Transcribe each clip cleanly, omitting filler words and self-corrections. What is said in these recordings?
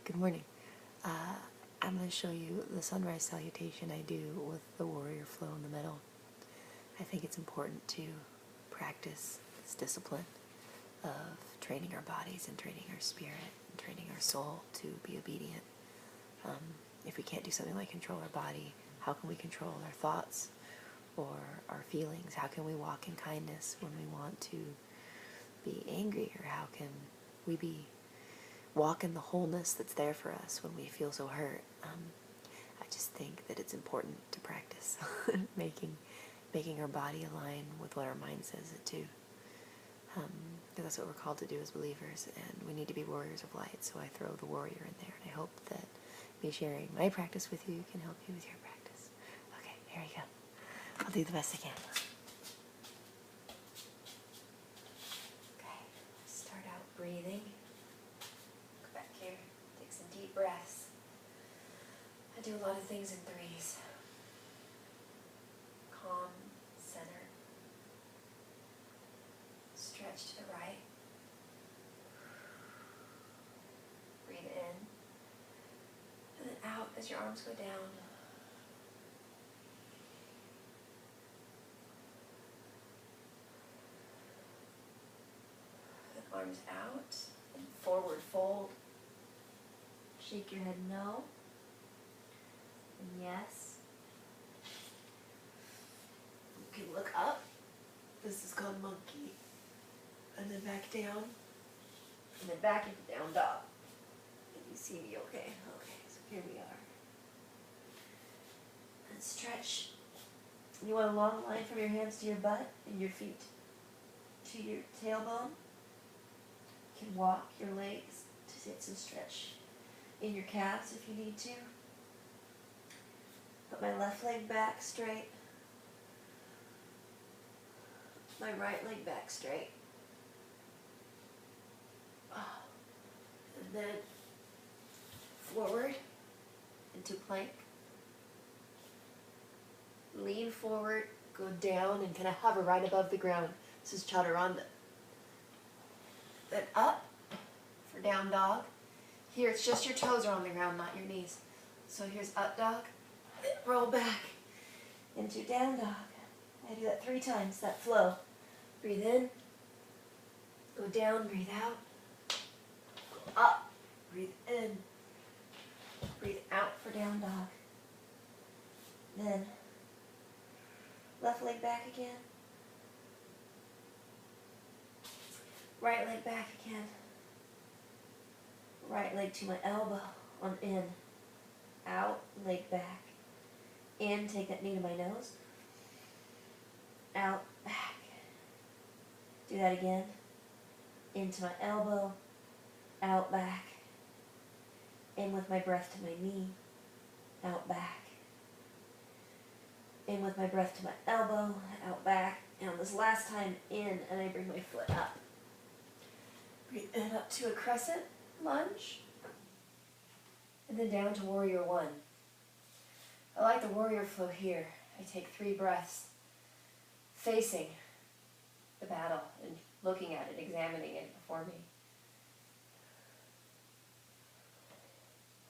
Good morning. I'm going to show you the sunrise salutation I do with the warrior flow in the middle. I think it's important to practice this discipline of training our bodies and training our spirit and training our soul to be obedient. If we can't do something like control our body, how can we control our thoughts or our feelings? How can we walk in kindness when we want to be angry? Or how can we walk in the wholeness that's there for us when we feel so hurt? I just think that it's important to practice making our body align with what our mind says it to. Because that's what we're called to do as believers, and we need to be warriors of light, so I throw the warrior in there, and I hope that me sharing my practice with you can help you with your practice. Okay, here we go. I'll do the best I can. Okay, start out breathing. Go back here, take some deep breaths. I do a lot of things in threes. Calm, center. Stretch to the right. Breathe in. And then out as your arms go down. And arms out. And forward fold. Shake your head no. And yes. You can look up. This is called monkey. And then back down. And then back into down dog. Can you see me okay? Okay, so here we are. And stretch. You want a long line from your hands to your butt and your feet to your tailbone. You can walk your legs to get some stretch in your calves if you need to. Put my left leg back straight. My right leg back straight. And then forward into plank. Lean forward, go down and kind of hover right above the ground. This is chaturanga. Then up for down dog. Here it's just your toes are on the ground, not your knees. So here's up dog. Then roll back into down dog. I do that 3 times, that flow. Breathe in. Go down, breathe out. Go up, breathe in. Breathe out for down dog. Then left leg back again. Right leg back again. Right leg to my elbow on in. Out, leg back. In, take that knee to my nose. Out, back. Do that again. Into my elbow. Out, back. In with my breath to my knee. Out, back. In with my breath to my elbow. Out, back. And on this last time, in, and I bring my foot up. Breathe in up to a crescent lunge. And then down to warrior 1. I like the warrior flow here. I take 3 breaths facing the battle and looking at it, examining it before me.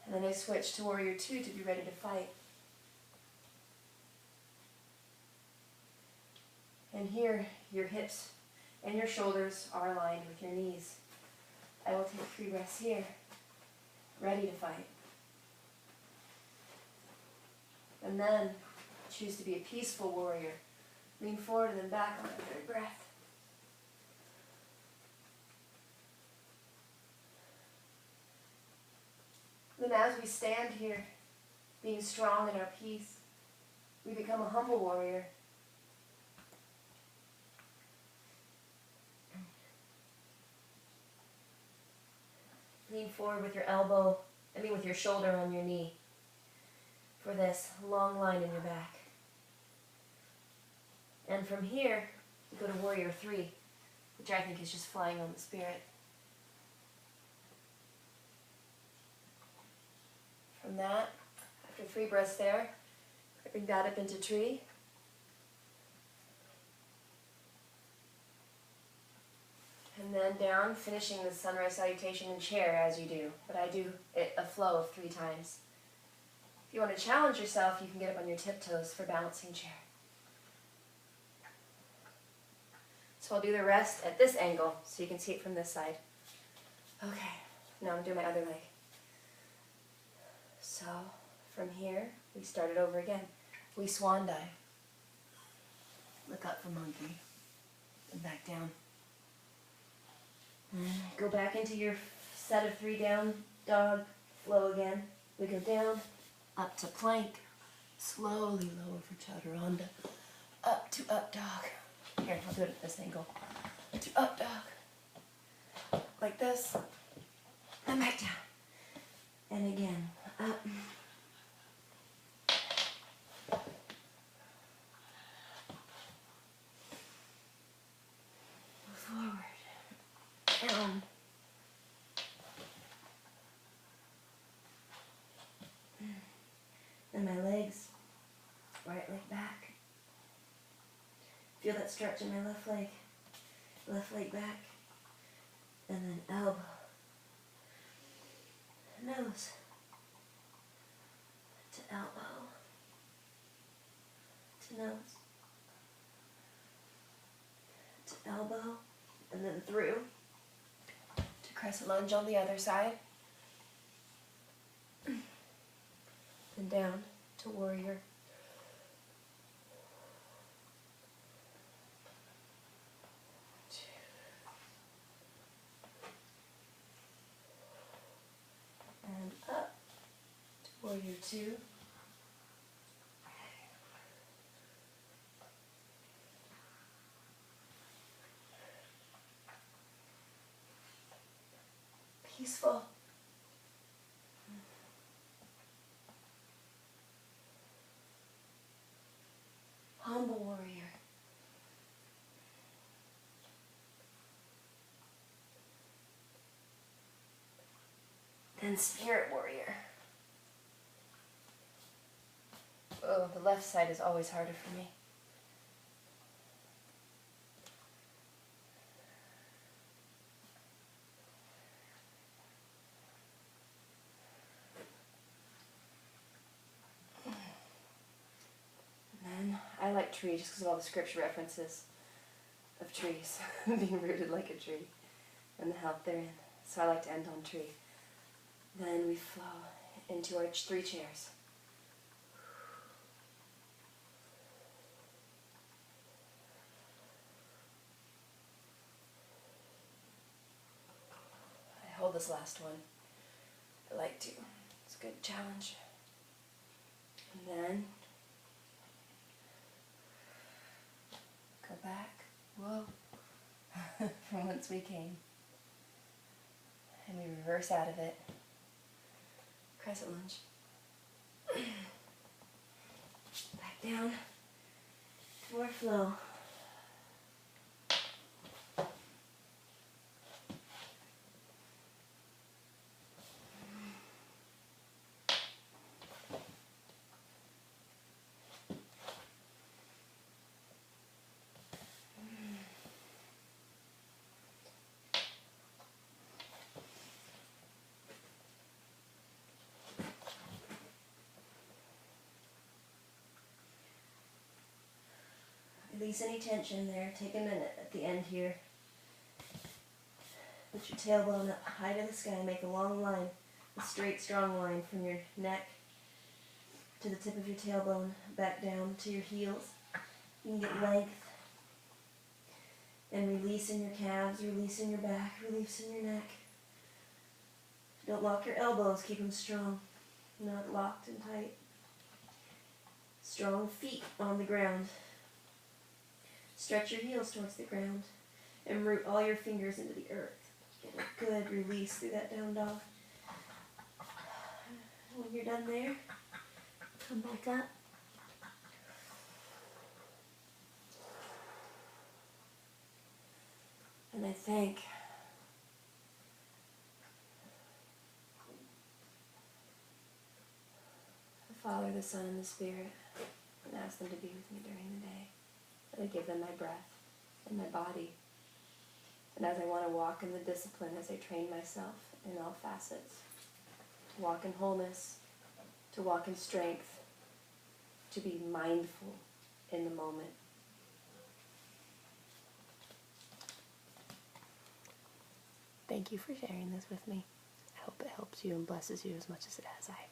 And then I switch to warrior 2 to be ready to fight. And here, your hips and your shoulders are aligned with your knees. I will take 3 breaths here, ready to fight. And then choose to be a peaceful warrior. Lean forward and then back on that 3rd breath. Then as we stand here, being strong in our peace, we become a humble warrior. Lean forward with with your shoulder on your knee for this long line in your back. And from here, we go to warrior 3, which I think is just flying on the spirit. From that, after 3 breaths there, I bring that up into tree. And And then down, finishing the sunrise salutation in chair as you do. But I do it a flow of 3 times. If you want to challenge yourself, you can get up on your tiptoes for balancing chair. So I'll do the rest at this angle so you can see it from this side. Okay, now I'm doing my other leg. So from here, we start it over again. We swan dive. Look up for monkey. And back down. Go back into your set of 3 down dog flow again. We go down, up to plank, slowly lower for chaturanga, up to up dog. Here, I'll do it at this angle. To up dog. Like this. And back down. And again, up. Forward. Down. And my legs, right leg back. Feel that stretch in my left leg back, and then elbow, nose, to elbow, to nose, to elbow, and then through, to crescent lunge on the other side, and down to warrior. And up to warrior 2. Peaceful. Humble warrior. Then spirit warrior. Oh, the left side is always harder for me. And then I like tree just because of all the scripture references of trees being rooted like a tree and the health therein. So I like to end on tree. Then we flow into our 3 chairs. I hold this last one. I like to. It's a good challenge. And then go back. Whoa. From whence we came. And we reverse out of it. Crescent lunge. Back down. More flow. Release any tension there. Take a minute at the end here. Put your tailbone up high to the sky. Make a long line, a straight, strong line from your neck to the tip of your tailbone, back down to your heels. You can get length. And release in your calves, release in your back, release in your neck. Don't lock your elbows. Keep them strong, not locked and tight. Strong feet on the ground. Stretch your heels towards the ground and root all your fingers into the earth. Get a good release through that down dog. When you're done there, come back up. And I thank the Father, the Son, and the Spirit, and ask them to be with me during the day. I give them my breath and my body And as I want to walk in the discipline, as I train myself in all facets, to walk in wholeness, to walk in strength, to be mindful in the moment. Thank you for sharing this with me. I hope it helps you and blesses you as much as it has I.